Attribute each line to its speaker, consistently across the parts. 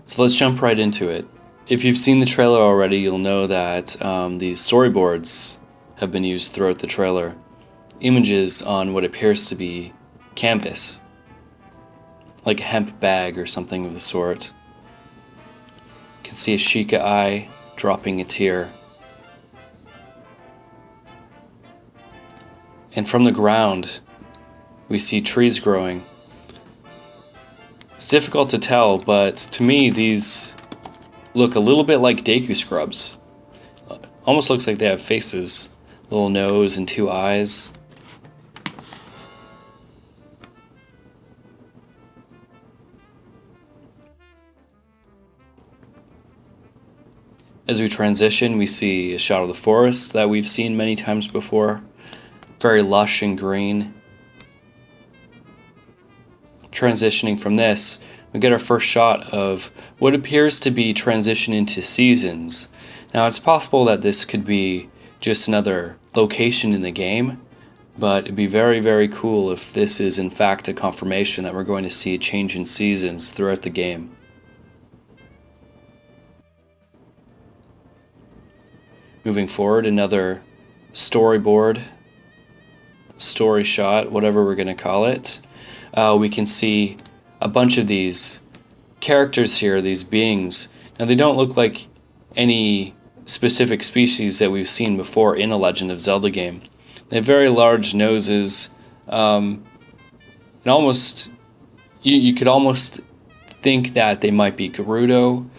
Speaker 1: So let's jump right into it. If you've seen the trailer already, you'll know that these storyboards have been used throughout the trailer. Images on what appears to be canvas, like a hemp bag or something of the sort. You can see a Sheikah eye dropping a tear. And from the ground, we see trees growing. It's difficult to tell, but to me these look a little bit like Deku scrubs. Almost looks like they have faces, a little nose and two eyes. As we transition, we see a shot of the forest that we've seen many times before. Very lush and green. Transitioning from this, we get our first shot of what appears to be transition into seasons. Now it's possible that this could be just another location in the game, but it'd be very, very cool if this is in fact a confirmation that we're going to see a change in seasons throughout the game. Moving forward, another storyboard, story shot, whatever we're going to call it. We can see a bunch of these characters here, these beings. Now they don't look like any specific species that we've seen before in a Legend of Zelda game. They have very large noses, and almost you could almost think that they might be Gerudo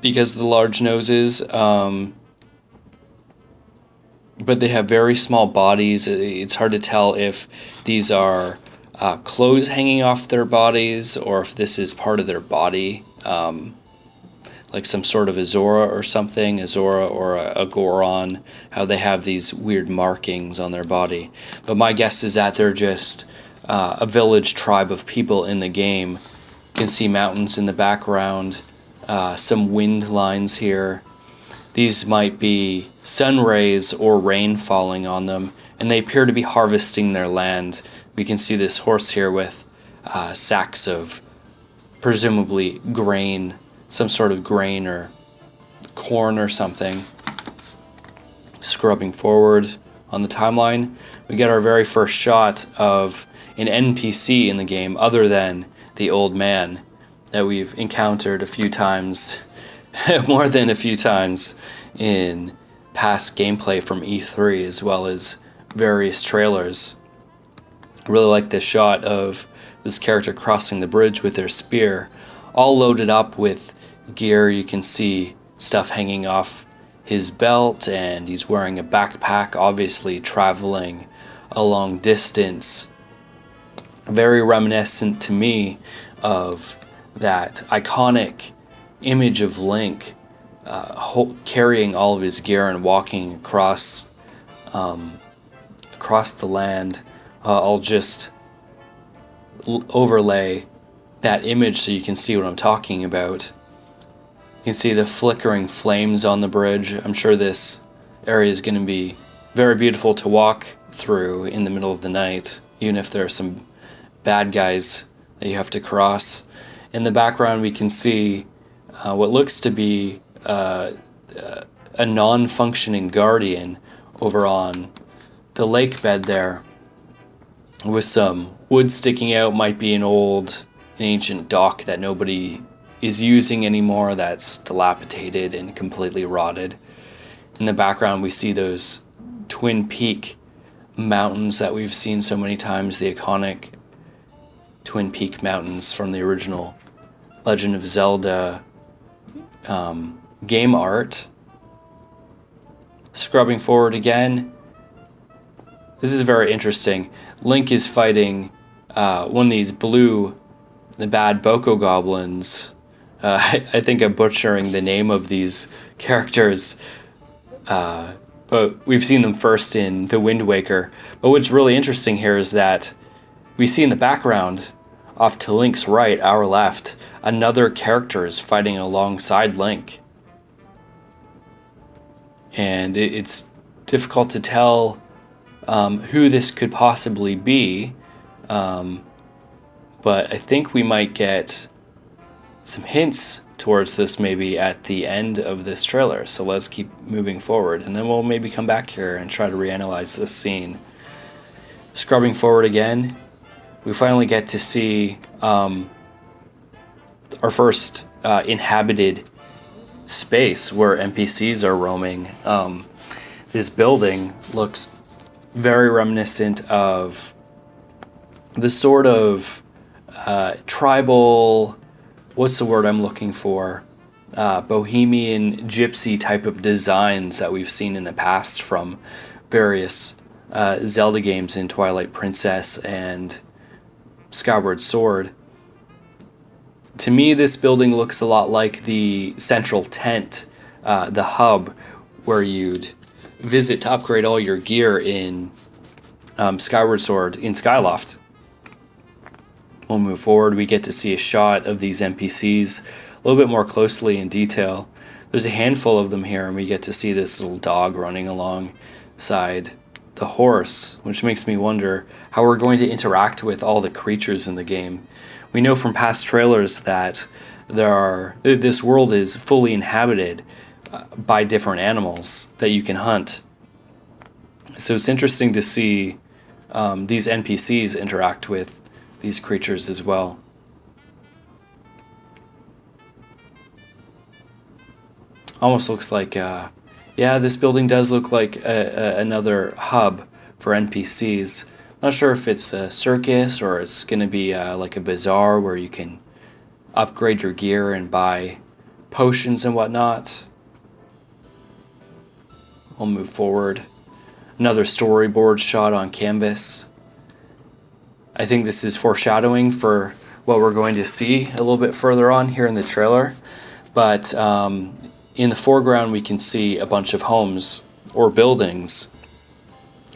Speaker 1: because of the large noses, but they have very small bodies. It's hard to tell if these are clothes hanging off their bodies or if this is part of their body, like some sort of Azora or something, Azora or a Goron, how they have these weird markings on their body. But my guess is that they're just a village tribe of people in the game. You can see mountains in the background, some wind lines here. These might be sun rays or rain falling on them, and they appear to be harvesting their land. We can see this horse here with sacks of presumably grain, some sort of grain or corn or something. Scrubbing forward on the timeline, we get our very first shot of an NPC in the game other than the old man that we've encountered a few times, more than a few times in past gameplay from E3 as well as various trailers. I really like this shot of this character crossing the bridge with their spear, all loaded up with gear. You can see stuff hanging off his belt, and he's wearing a backpack, obviously traveling a long distance. Very reminiscent to me of that iconic image of Link carrying all of his gear and walking across the land. I'll just overlay that image so you can see what I'm talking about. You can see the flickering flames on the bridge. I'm sure this area is going to be very beautiful to walk through in the middle of the night, even if there are some bad guys that you have to cross. In the background we can see what looks to be a non-functioning guardian over on the lake bed there, with some wood sticking out. Might be an ancient dock that nobody is using anymore, that's dilapidated and completely rotted. In the background we see those Twin Peak mountains that we've seen so many times, the iconic Twin Peak mountains from the original Legend of Zelda game art. Scrubbing forward again, this is very interesting. Link is fighting one of these the bad Boko goblins. I think I'm butchering the name of these characters, but we've seen them first in The Wind Waker. But what's really interesting here is that we see in the background, off to Link's right, our left, another character is fighting alongside Link. And it's difficult to tell who this could possibly be, but I think we might get some hints towards this maybe at the end of this trailer. So let's keep moving forward, and then we'll maybe come back here and try to reanalyze this scene. Scrubbing forward again, we finally get to see our first inhabited space where NPCs are roaming. This building looks very reminiscent of the sort of tribal, what's the word I'm looking for? Bohemian gypsy type of designs that we've seen in the past from various Zelda games in Twilight Princess and Skyward Sword. To me, this building looks a lot like the central tent, the hub where you'd visit to upgrade all your gear in Skyward Sword in Skyloft. We'll move forward. We get to see a shot of these NPCs a little bit more closely in detail. There's a handful of them here, and we get to see this little dog running alongside the horse, which makes me wonder how we're going to interact with all the creatures in the game. We know from past trailers that this world is fully inhabited by different animals that you can hunt. So it's interesting to see these NPCs interact with these creatures as well. Almost looks like, yeah, this building does look like another hub for NPCs. Not sure if it's a circus or it's going to be like a bazaar where you can upgrade your gear and buy potions and whatnot. We'll move forward. Another storyboard shot on canvas. I think this is foreshadowing for what we're going to see a little bit further on here in the trailer. But in the foreground we can see a bunch of homes or buildings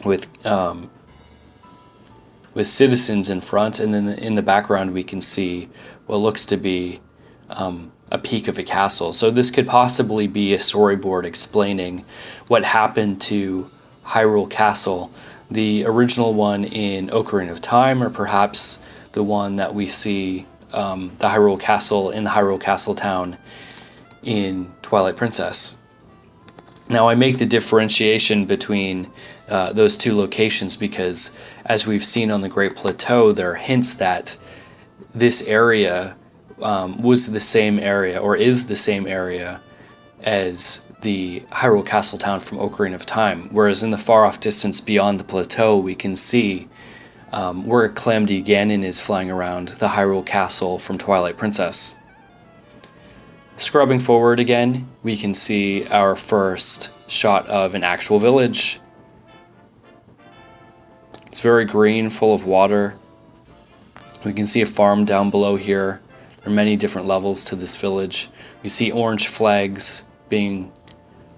Speaker 1: with citizens in front, and then in the background we can see what looks to be a peak of a castle. So this could possibly be a storyboard explaining what happened to Hyrule Castle, the original one in Ocarina of Time, or perhaps the one that we see, the Hyrule Castle in the Hyrule Castle town in Twilight Princess. Now I make the differentiation between those two locations because, as we've seen on the Great Plateau, there are hints that this area was the same area, or is the same area, as the Hyrule Castle town from Ocarina of Time. Whereas in the far-off distance beyond the plateau, we can see where Calamity Ganon is flying around the Hyrule Castle from Twilight Princess. Scrubbing forward again, we can see our first shot of an actual village. It's very green, full of water. We can see a farm down below here. There are many different levels to this village. We see orange flags being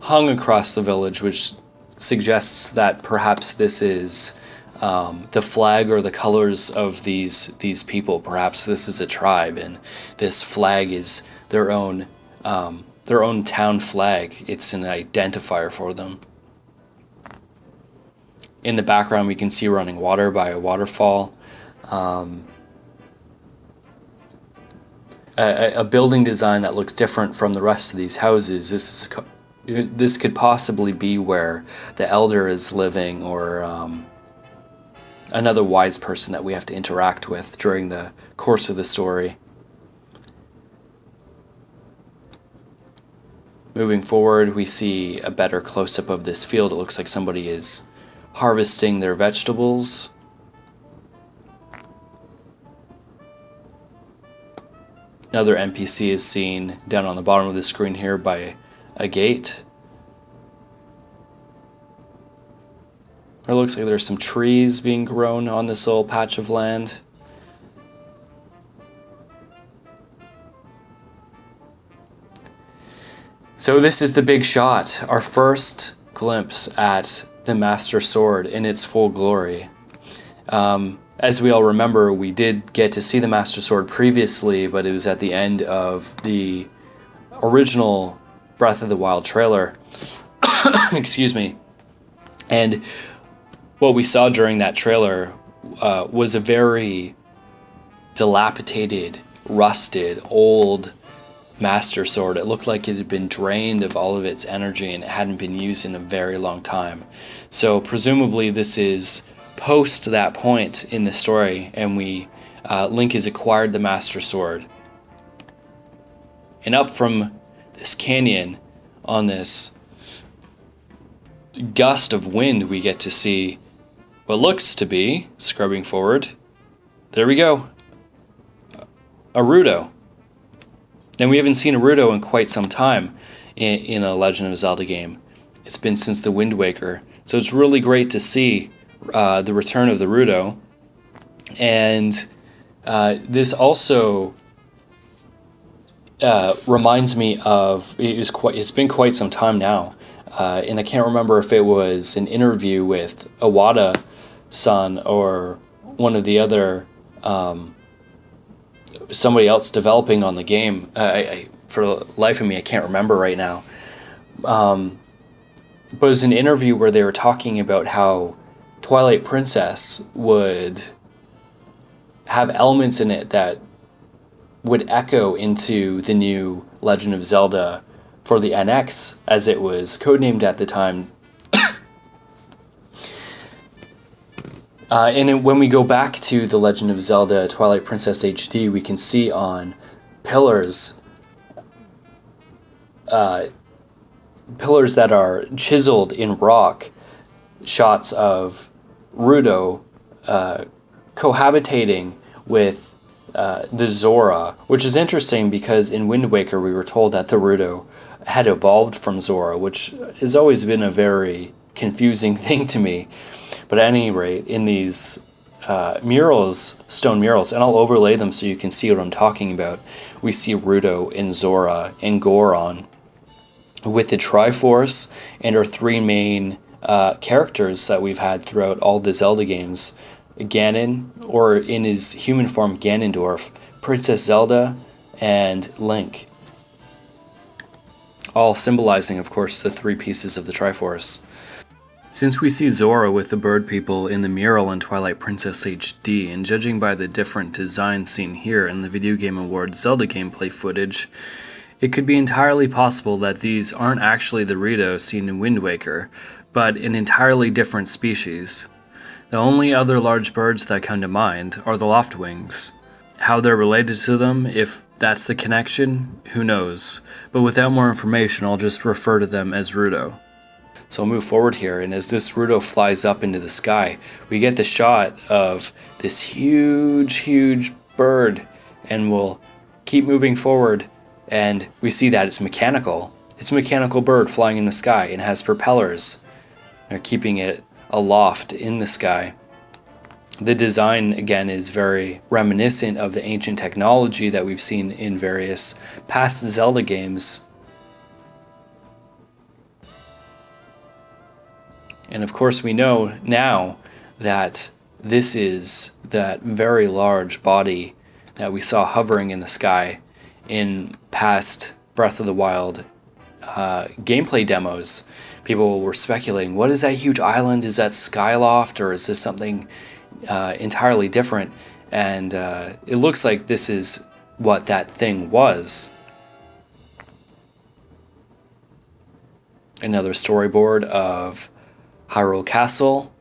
Speaker 1: hung across the village, which suggests that perhaps this is the flag or the colors of these people. Perhaps this is a tribe, and this flag is their own town flag. It's an identifier for them. In the background, we can see running water by a waterfall. A building design that looks different from the rest of these houses. This could possibly be where the elder is living, or another wise person that we have to interact with during the course of the story. Moving forward, we see a better close-up of this field. It looks like somebody is harvesting their vegetables. Another NPC is seen down on the bottom of the screen here by a gate. It looks like there's some trees being grown on this little patch of land. So this is the big shot, our first glimpse at the Master Sword in its full glory. As we all remember, we did get to see the Master Sword previously, but it was at the end of the original Breath of the Wild trailer. Excuse me. And what we saw during that trailer was a very dilapidated, rusted, old Master Sword. It looked like it had been drained of all of its energy and it hadn't been used in a very long time. So presumably this is post that point in the story, and Link has acquired the Master Sword. And up from this canyon, on this gust of wind, we get to see what looks to be, scrubbing forward, there we go, a Rito. And we haven't seen a Rito in quite some time in a Legend of Zelda game. It's been since the Wind Waker. So it's really great to see the return of the Rito. And this also reminds me of, it's been quite some time now. And I can't remember if it was an interview with Iwata-san or one of the other somebody else developing on the game. For the life of me, I can't remember right now. But it was an interview where they were talking about how Twilight Princess would have elements in it that would echo into the new Legend of Zelda for the NX, as it was codenamed at the time. When we go back to the Legend of Zelda Twilight Princess HD, we can see on pillars that are chiseled in rock, shots of Rito cohabitating with the Zora, which is interesting because in Wind Waker we were told that the Rito had evolved from Zora, which has always been a very confusing thing to me. But at any rate, in these murals, stone murals, and I'll overlay them so you can see what I'm talking about, we see Rito and Zora and Goron with the Triforce and our three main characters that we've had throughout all the Zelda games. Ganon, or in his human form Ganondorf, Princess Zelda, and Link. All symbolizing, of course, the three pieces of the Triforce. Since we see Zora with the bird people in the mural in Twilight Princess HD, and judging by the different designs seen here in the Video Game Awards Zelda gameplay footage, it could be entirely possible that these aren't actually the Rito seen in Wind Waker, but an entirely different species. The only other large birds that come to mind are the loftwings. How they're related to them, if that's the connection, who knows. But without more information, I'll just refer to them as Rito. So I'll move forward here, and as this Rito flies up into the sky, we get the shot of this huge bird, and we'll keep moving forward, and we see that it's mechanical. It's a mechanical bird flying in the sky and has propellers. They're keeping it aloft in the sky. The design, again, is very reminiscent of the ancient technology that we've seen in various past Zelda games. And of course we know now that this is that very large body that we saw hovering in the sky in past Breath of the Wild gameplay demos. People were speculating, what is that huge island? Is that Skyloft, or is this something entirely different? And it looks like this is what that thing was. Another storyboard of Hyrule Castle.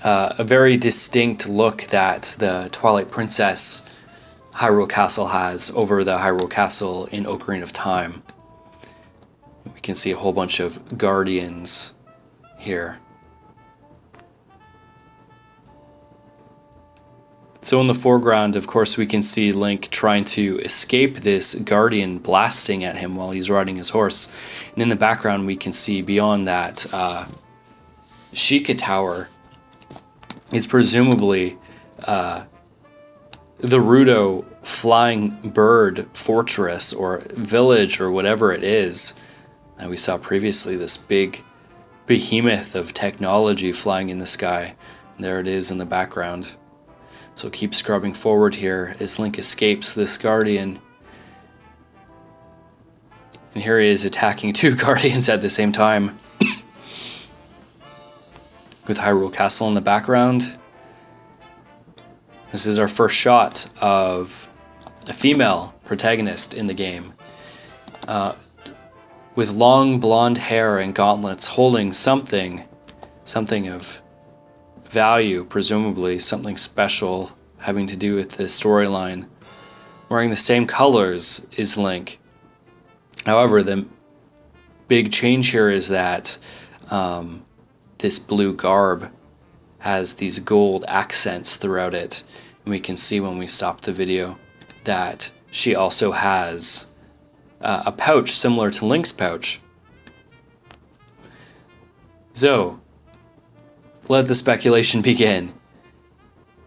Speaker 1: A very distinct look that the Twilight Princess Hyrule Castle has over the Hyrule Castle in Ocarina of Time. We can see a whole bunch of guardians here. So in the foreground, of course, we can see Link trying to escape this guardian blasting at him while he's riding his horse. And in the background, we can see beyond that Sheikah Tower is presumably the Rito flying bird fortress or village or whatever it is. And we saw previously this big behemoth of technology flying in the sky. And there it is in the background. So keep scrubbing forward here as Link escapes this guardian. And here he is attacking two guardians at the same time. With Hyrule Castle in the background. This is our first shot of a female protagonist in the game. with long blonde hair and gauntlets, holding something of value, presumably something special having to do with the storyline. Wearing the same colors is Link. However, the big change here is that this blue garb has these gold accents throughout it. And we can see when we stop the video that she also has a pouch similar to Link's pouch. So, let the speculation begin.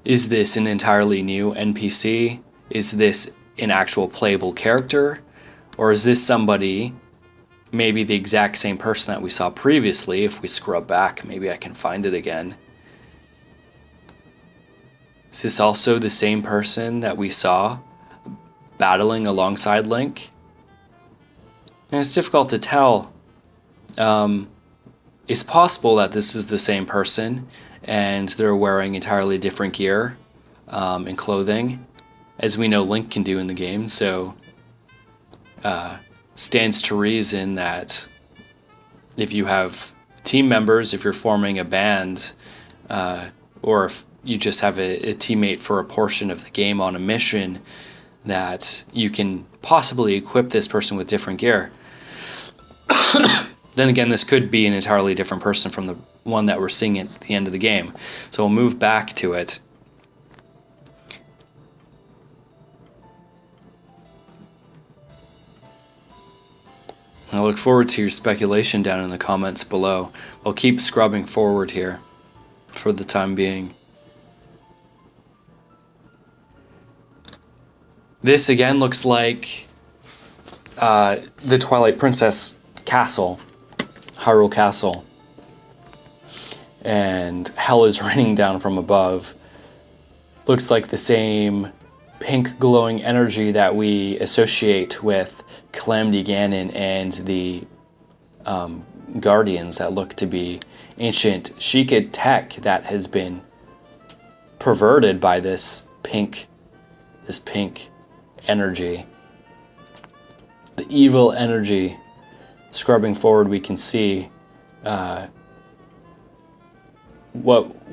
Speaker 1: Is this an entirely new NPC? Is this an actual playable character? Or is this somebody, maybe the exact same person that we saw previously? If we scrub back, maybe I can find it again. Is this also the same person that we saw battling alongside Link? And it's difficult to tell. It's possible that this is the same person and they're wearing entirely different gear and clothing, as we know Link can do in the game. So stands to reason that if you have team members, if you're forming a band, or if you just have a teammate for a portion of the game on a mission, that you can possibly equip this person with different gear. Then again, this could be an entirely different person from the one that we're seeing at the end of the game. So we'll move back to it. I look forward to your speculation down in the comments below. I'll keep scrubbing forward here for the time being. This again looks like the Twilight Princess castle, Hyrule Castle, and hell is raining down from above. Looks like the same pink glowing energy that we associate with Calamity Ganon and the Guardians that look to be ancient Sheikah tech that has been perverted by this pink energy. The evil energy. Scrubbing forward, we can see what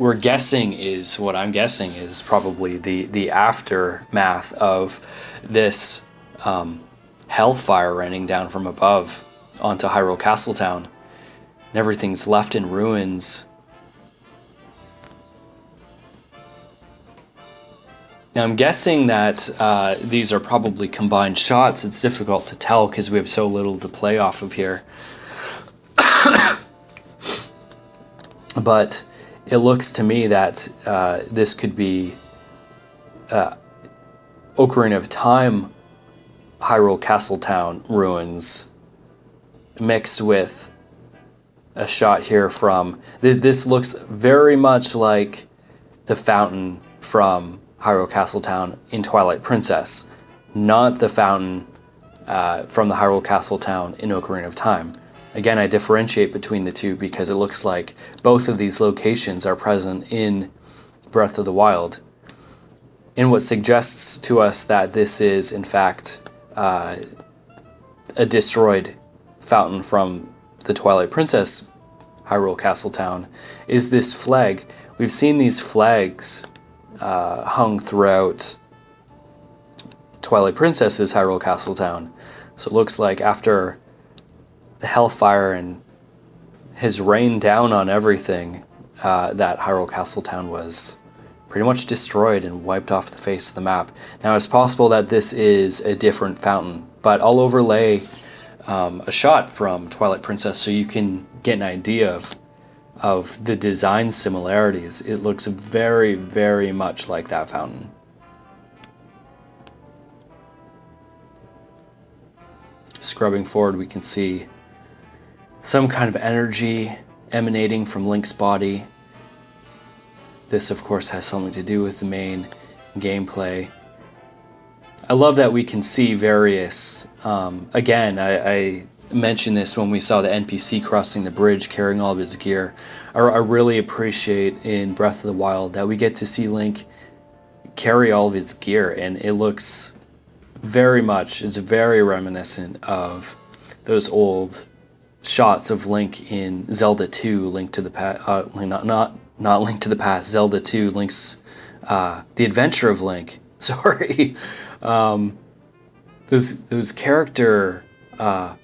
Speaker 1: I'm guessing is probably the aftermath of this hellfire raining down from above onto Hyrule Castletown, and everything's left in ruins. Now I'm guessing that these are probably combined shots. It's difficult to tell because we have so little to play off of here. But it looks to me that this could be Ocarina of Time Hyrule Castletown ruins mixed with a shot here from... This looks very much like the fountain from Hyrule Castletown in Twilight Princess, not the fountain from the Hyrule Castletown in Ocarina of Time. Again, I differentiate between the two because it looks like both of these locations are present in Breath of the Wild, in what suggests to us that this is, in fact, a destroyed fountain from the Twilight Princess Hyrule Castletown, is this flag. We've seen these flags hung throughout Twilight Princess's Hyrule Castletown. So it looks like after the hellfire and has rained down on everything, that Hyrule Castletown was pretty much destroyed and wiped off the face of the map. Now it's possible that this is a different fountain, but I'll overlay a shot from Twilight Princess so you can get an idea of the design similarities. It looks very, very much like that fountain. Scrubbing forward, we can see some kind of energy emanating from Link's body. This, of course, has something to do with the main gameplay. I love that we can see various... again, I mentioned this when we saw the NPC crossing the bridge carrying all of his gear. I really appreciate in Breath of the Wild that we get to see Link carry all of his gear, and it looks very much is very reminiscent of those old shots of Link in Zelda 2, Link to the Past, not Link to the Past, Zelda 2, Link's, The Adventure of Link, sorry. Those character art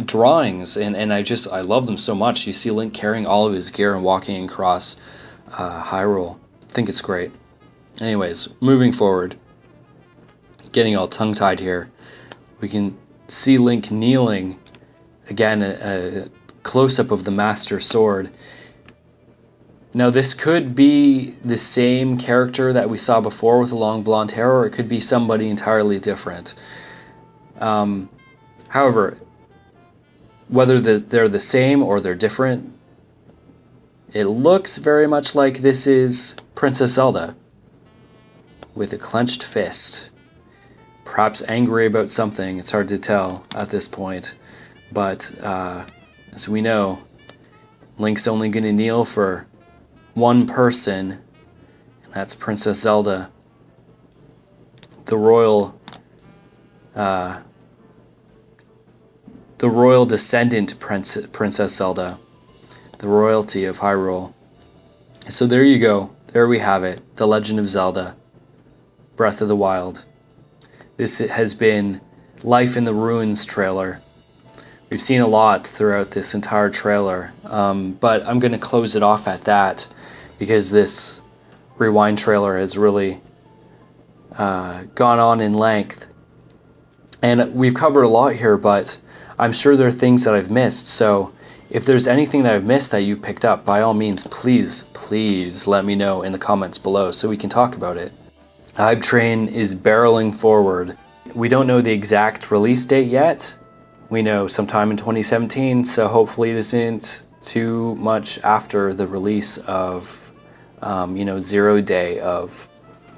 Speaker 1: drawings, and I love them so much. You see Link carrying all of his gear and walking across Hyrule. I think it's great. Anyways, moving forward, getting all tongue-tied here, we can see Link kneeling, again, a close-up of the Master Sword. Now this could be the same character that we saw before with the long blonde hair, or it could be somebody entirely different. However, whether they're the same or they're different, it looks very much like this is Princess Zelda with a clenched fist, perhaps angry about something. It's hard to tell at this point, but as we know, Link's only going to kneel for one person, and that's Princess Zelda, the royal descendant Princess Zelda, the royalty of Hyrule. So there you go. There we have it. The Legend of Zelda, Breath of the Wild. This has been Life in the Ruins trailer. We've seen a lot throughout this entire trailer, but I'm going to close it off at that because this Rewind trailer has really gone on in length. And we've covered a lot here, but I'm sure there are things that I've missed. So if there's anything that I've missed that you've picked up, by all means, please let me know in the comments below so we can talk about it. Hype Train is barreling forward. We don't know the exact release date yet. We know sometime in 2017, so hopefully this isn't too much after the release of, 0 day of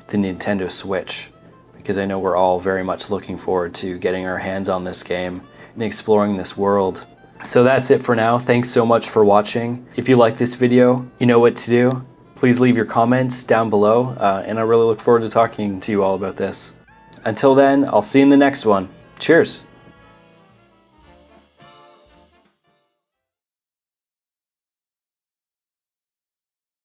Speaker 1: the Nintendo Switch, because I know we're all very much looking forward to getting our hands on this game and exploring this world. So that's it for now. Thanks so much for watching. If you like this video, you know what to do. Please leave your comments down below, and I really look forward to talking to you all about this. Until then, I'll see you in the next one. Cheers!